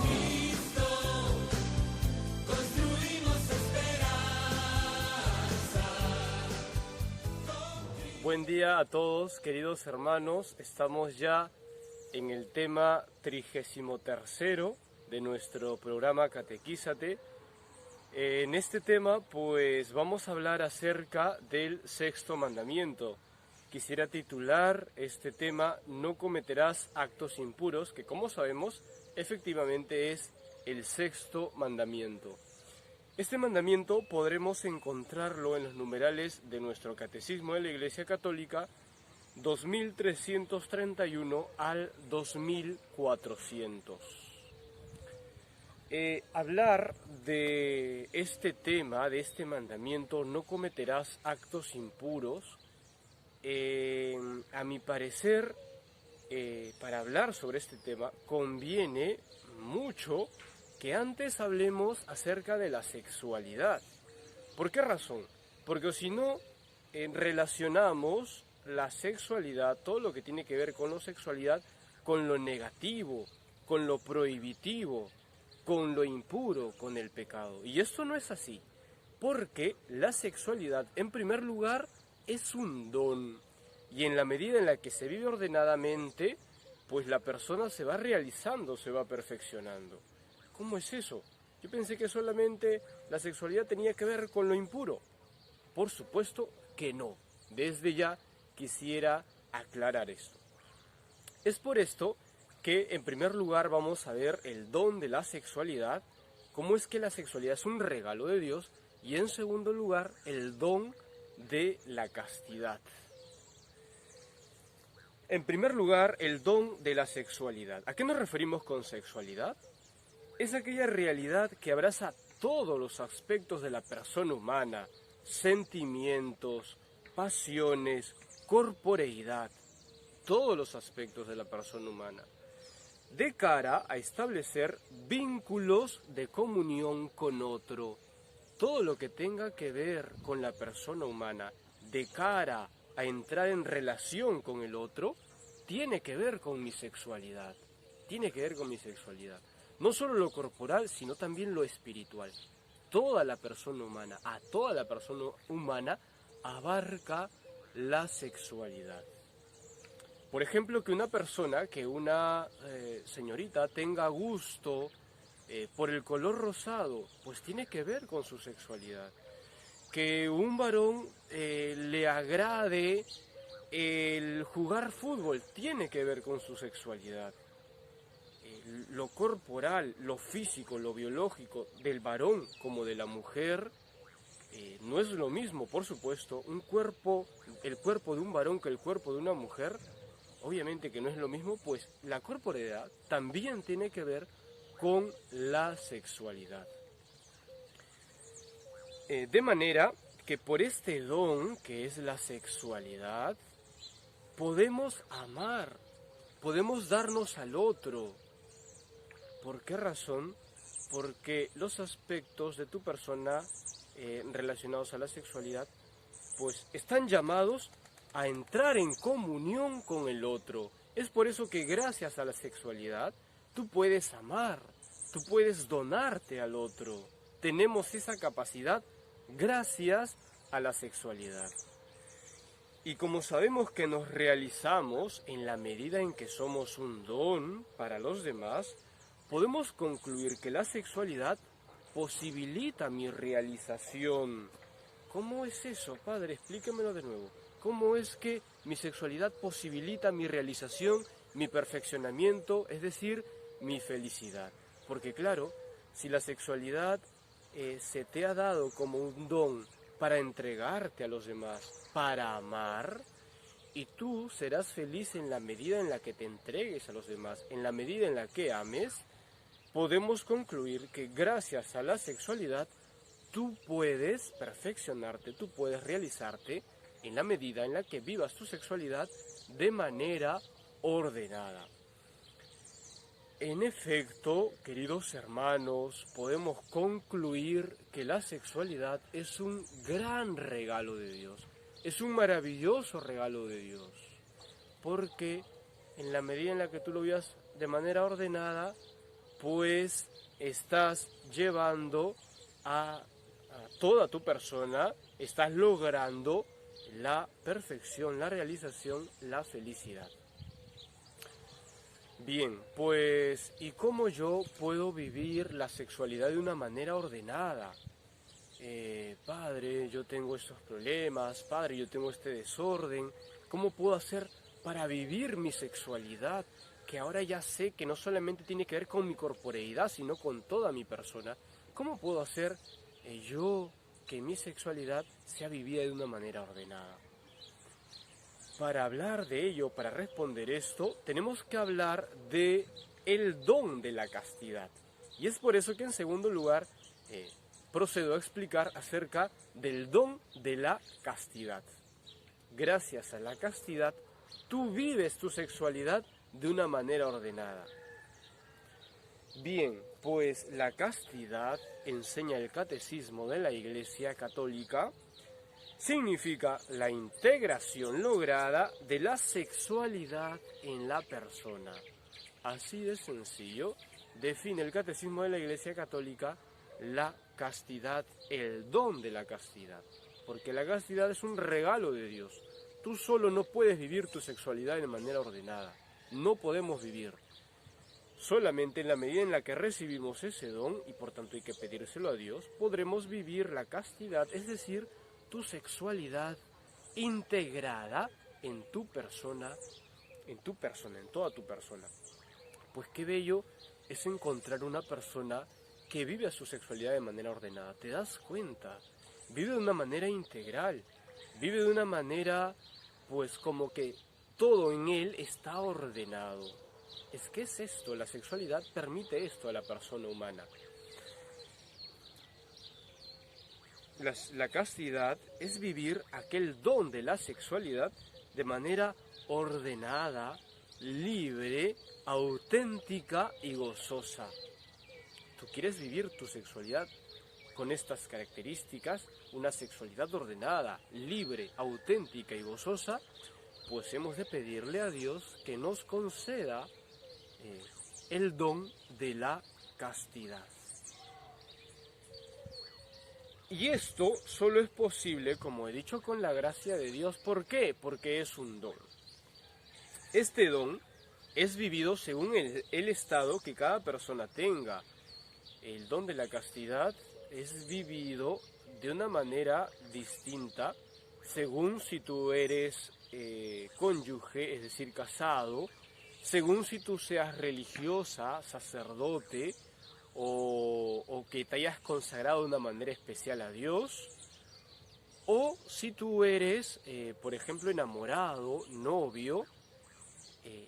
Cristo construimos esperanza. Buen día a todos, queridos hermanos. Estamos ya en el tema 33º de nuestro programa Catequízate. En este tema, pues, vamos a hablar acerca del sexto mandamiento. Quisiera titular este tema "No cometerás actos impuros", que, como sabemos, efectivamente es el sexto mandamiento. Este mandamiento podremos encontrarlo en los numerales de nuestro Catecismo de la Iglesia Católica 2331 al 2400. Hablar de este tema, de este mandamiento, no cometerás actos impuros, a mi parecer, para hablar sobre este tema, conviene mucho que antes hablemos acerca de la sexualidad. ¿Por qué razón? Porque si no, relacionamos la sexualidad, todo lo que tiene que ver con la sexualidad, con lo negativo, con lo prohibitivo, con lo impuro, con el pecado. Y esto no es así, porque la sexualidad, en primer lugar, es un don. Y en la medida en la que se vive ordenadamente, pues la persona se va realizando, se va perfeccionando. ¿Cómo es eso? Yo pensé que solamente la sexualidad tenía que ver con lo impuro. Por supuesto que no. Desde ya quisiera aclarar esto. Es por esto que en primer lugar vamos a ver el don de la sexualidad, cómo es que la sexualidad es un regalo de Dios, y en segundo lugar el don de la castidad. En primer lugar, el don de la sexualidad. ¿A qué nos referimos con sexualidad? Es aquella realidad que abraza todos los aspectos de la persona humana: sentimientos, pasiones, corporeidad, todos los aspectos de la persona humana, de cara a establecer vínculos de comunión con otro. Todo lo que tenga que ver con la persona humana, de cara a entrar en relación con el otro, tiene que ver con mi sexualidad. Tiene que ver con mi sexualidad. No solo lo corporal, sino también lo espiritual. Toda la persona humana, a toda la persona humana, abarca la sexualidad. Por ejemplo, que una persona, que una señorita tenga gusto por el color rosado, pues tiene que ver con su sexualidad. Que un varón le agrade el jugar fútbol, tiene que ver con su sexualidad. Lo corporal, lo físico, lo biológico del varón como de la mujer no es lo mismo, por supuesto. El cuerpo de un varón que el cuerpo de una mujer, obviamente que no es lo mismo, pues la corporeidad también tiene que ver con la sexualidad. De manera que por este don que es la sexualidad, podemos amar, podemos darnos al otro. ¿Por qué razón? Porque los aspectos de tu persona relacionados a la sexualidad, pues están llamados a entrar en comunión con el otro. Es por eso que gracias a la sexualidad tú puedes amar, tú puedes donarte al otro. Tenemos esa capacidad gracias a la sexualidad. Y como sabemos que nos realizamos en la medida en que somos un don para los demás, podemos concluir que la sexualidad posibilita mi realización. ¿Cómo es eso, padre? Explíquemelo de nuevo. ¿Cómo es que mi sexualidad posibilita mi realización, mi perfeccionamiento, es decir, mi felicidad? Porque claro, si la sexualidad se te ha dado como un don para entregarte a los demás, para amar, y tú serás feliz en la medida en la que te entregues a los demás, en la medida en la que ames, podemos concluir que gracias a la sexualidad tú puedes perfeccionarte, tú puedes realizarte en la medida en la que vivas tu sexualidad de manera ordenada. En efecto, queridos hermanos, podemos concluir que la sexualidad es un gran regalo de Dios, es un maravilloso regalo de Dios, porque en la medida en la que tú lo vivas de manera ordenada, pues estás llevando a toda tu persona, estás logrando la perfección, la realización, la felicidad. Bien, pues, ¿y cómo yo puedo vivir la sexualidad de una manera ordenada? Padre, yo tengo estos problemas, padre, yo tengo este desorden. ¿Cómo puedo hacer para vivir mi sexualidad? Que ahora ya sé que no solamente tiene que ver con mi corporeidad, sino con toda mi persona. ¿Cómo puedo hacer yo que mi sexualidad sea vivida de una manera ordenada? Para hablar de ello, para responder esto, tenemos que hablar de el don de la castidad. Y es por eso que en segundo lugar procedo a explicar acerca del don de la castidad. Gracias a la castidad, tú vives tu sexualidad de una manera ordenada. Bien, pues la castidad, enseña el Catecismo de la Iglesia Católica, significa la integración lograda de la sexualidad en la persona. Así de sencillo define el Catecismo de la Iglesia Católica la castidad, el don de la castidad. Porque la castidad es un regalo de Dios. Tú solo no puedes vivir tu sexualidad de manera ordenada. No podemos vivir. Solamente en la medida en la que recibimos ese don, y por tanto hay que pedírselo a Dios, podremos vivir la castidad, es decir, tu sexualidad integrada en tu persona, en toda tu persona. Pues qué bello es encontrar una persona que vive su sexualidad de manera ordenada. ¿Te das cuenta? Vive de una manera integral, vive de una manera, pues como que todo en él está ordenado. Es que es esto, la sexualidad permite esto a la persona humana. La castidad es vivir aquel don de la sexualidad de manera ordenada, libre, auténtica y gozosa. ¿Tú quieres vivir tu sexualidad con estas características? Una sexualidad ordenada, libre, auténtica y gozosa. Pues hemos de pedirle a Dios que nos conceda el don de la castidad. Y esto solo es posible, como he dicho, con la gracia de Dios. ¿Por qué? Porque es un don. Este don es vivido según el estado que cada persona tenga. El don de la castidad es vivido de una manera distinta según si tú eres cónyuge, es decir, casado, según si tú seas religiosa, sacerdote, o que te hayas consagrado de una manera especial a Dios, o si tú eres, por ejemplo, enamorado, novio.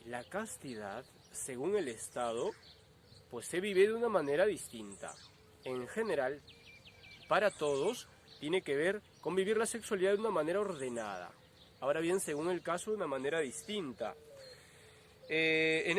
La castidad, según el estado, pues se vive de una manera distinta. En general, para todos, tiene que ver con vivir la sexualidad de una manera ordenada. Ahora bien, según el caso, de una manera distinta. En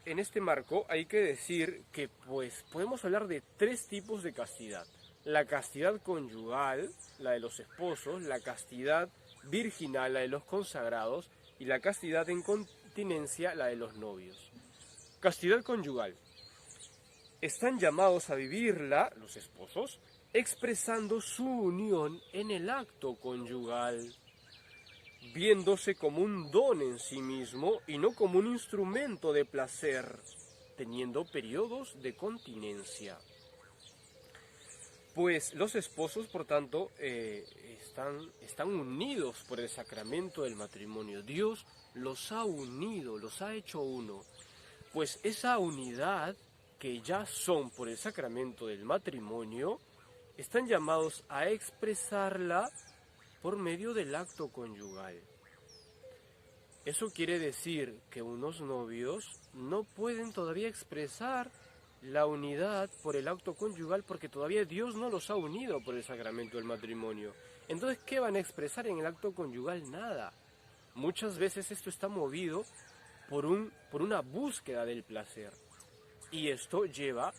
este marco hay que decir que pues podemos hablar de tres tipos de castidad. La castidad conyugal, la de los esposos, la castidad virginal, la de los consagrados, y la castidad en continencia, la de los novios. Castidad conyugal. Están llamados a vivirla, los esposos, expresando su unión en el acto conyugal, viéndose como un don en sí mismo y no como un instrumento de placer, teniendo periodos de continencia. Pues los esposos, por tanto, están unidos por el sacramento del matrimonio. Dios los ha unido, los ha hecho uno. Pues esa unidad que ya son por el sacramento del matrimonio, están llamados a expresarla por medio del acto conyugal. Eso quiere decir que unos novios no pueden todavía expresar la unidad por el acto conyugal porque todavía Dios no los ha unido por el sacramento del matrimonio. Entonces, ¿qué van a expresar en el acto conyugal? Nada. Muchas veces esto está movido por una búsqueda del placer. Y esto lleva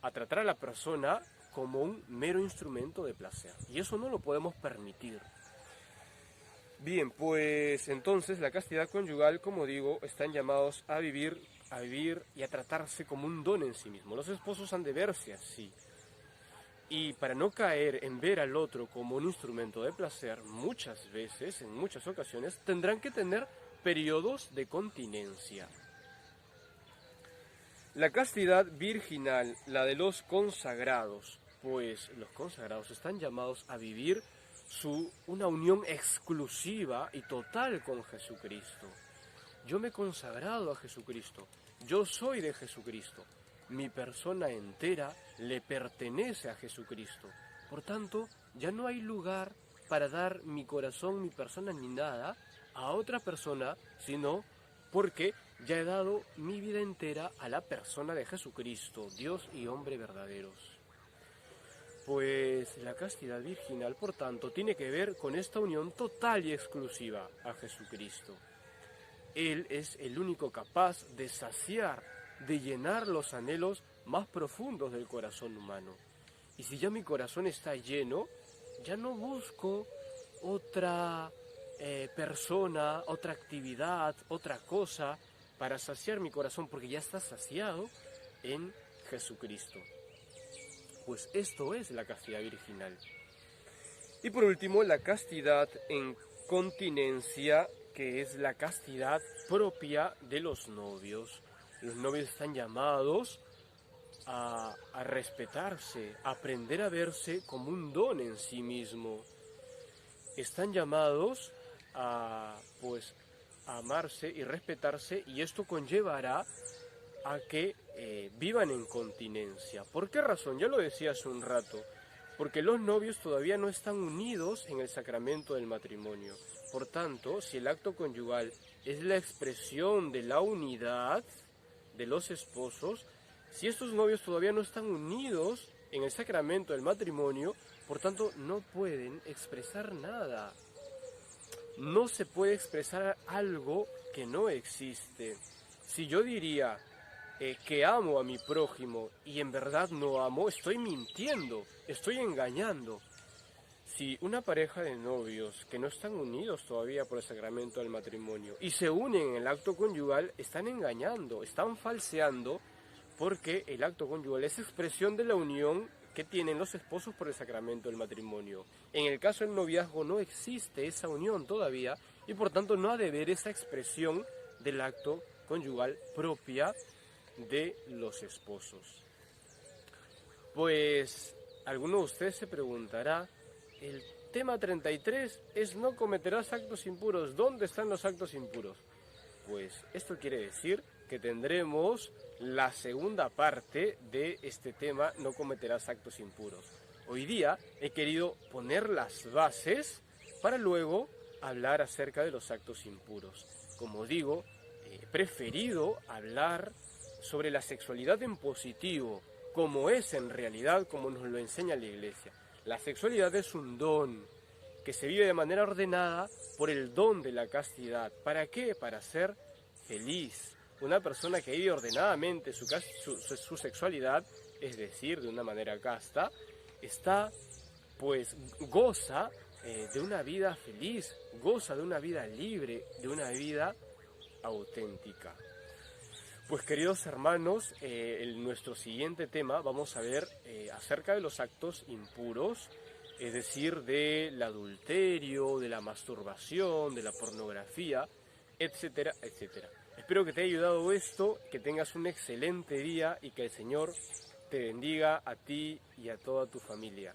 a tratar a la persona como un mero instrumento de placer. Y eso no lo podemos permitir. Bien, pues entonces la castidad conyugal, como digo, están llamados a vivir a vivir y a tratarse como un don en sí mismo. Los esposos han de verse así. Y para no caer en ver al otro como un instrumento de placer, muchas veces, en muchas ocasiones, tendrán que tener periodos de continencia. La castidad virginal, la de los consagrados, pues los consagrados están llamados a vivir una unión exclusiva y total con Jesucristo. Yo me he consagrado a Jesucristo, yo soy de Jesucristo, mi persona entera le pertenece a Jesucristo. Por tanto, ya no hay lugar para dar mi corazón, mi persona ni nada a otra persona, sino porque ya he dado mi vida entera a la persona de Jesucristo, Dios y hombre verdaderos. Pues la castidad virginal, por tanto, tiene que ver con esta unión total y exclusiva a Jesucristo. Él es el único capaz de saciar, de llenar los anhelos más profundos del corazón humano. Y si ya mi corazón está lleno, ya no busco otra persona, otra actividad, otra cosa para saciar mi corazón, porque ya está saciado en Jesucristo. Pues esto es la castidad virginal. Y por último, la castidad en continencia, que es la castidad propia de los novios. Los novios están llamados a respetarse, a aprender a verse como un don en sí mismo. Están llamados a amarse y respetarse, y esto conllevará a que vivan en continencia. ¿Por qué razón? Ya lo decía hace un rato. Porque los novios todavía no están unidos en el sacramento del matrimonio. Por tanto, si el acto conyugal es la expresión de la unidad de los esposos, si estos novios todavía no están unidos en el sacramento del matrimonio, por tanto no pueden expresar nada. No se puede expresar algo que no existe. Si yo diría que amo a mi prójimo y en verdad no amo, estoy mintiendo, estoy engañando. Si una pareja de novios que no están unidos todavía por el sacramento del matrimonio y se unen en el acto conyugal, están engañando, están falseando, porque el acto conyugal es expresión de la unión que tienen los esposos por el sacramento del matrimonio. En el caso del noviazgo no existe esa unión todavía y por tanto no ha de haber esa expresión del acto conyugal propia de los esposos. Pues alguno de ustedes se preguntará, el tema 33 es no cometerás actos impuros. ¿Dónde están los actos impuros? Pues esto quiere decir que tendremos la segunda parte de este tema, no cometerás actos impuros. Hoy día he querido poner las bases para luego hablar acerca de los actos impuros. Como digo, he preferido hablar sobre la sexualidad en positivo, como es en realidad, como nos lo enseña la Iglesia. La sexualidad es un don que se vive de manera ordenada por el don de la castidad. ¿Para qué? Para ser feliz. Una persona que vive ordenadamente su sexualidad, es decir, de una manera casta, goza de una vida feliz, goza de una vida libre, de una vida auténtica. Pues queridos hermanos, en nuestro siguiente tema vamos a ver acerca de los actos impuros, es decir, del adulterio, de la masturbación, de la pornografía, etcétera, etcétera. Espero que te haya ayudado esto, que tengas un excelente día y que el Señor te bendiga a ti y a toda tu familia.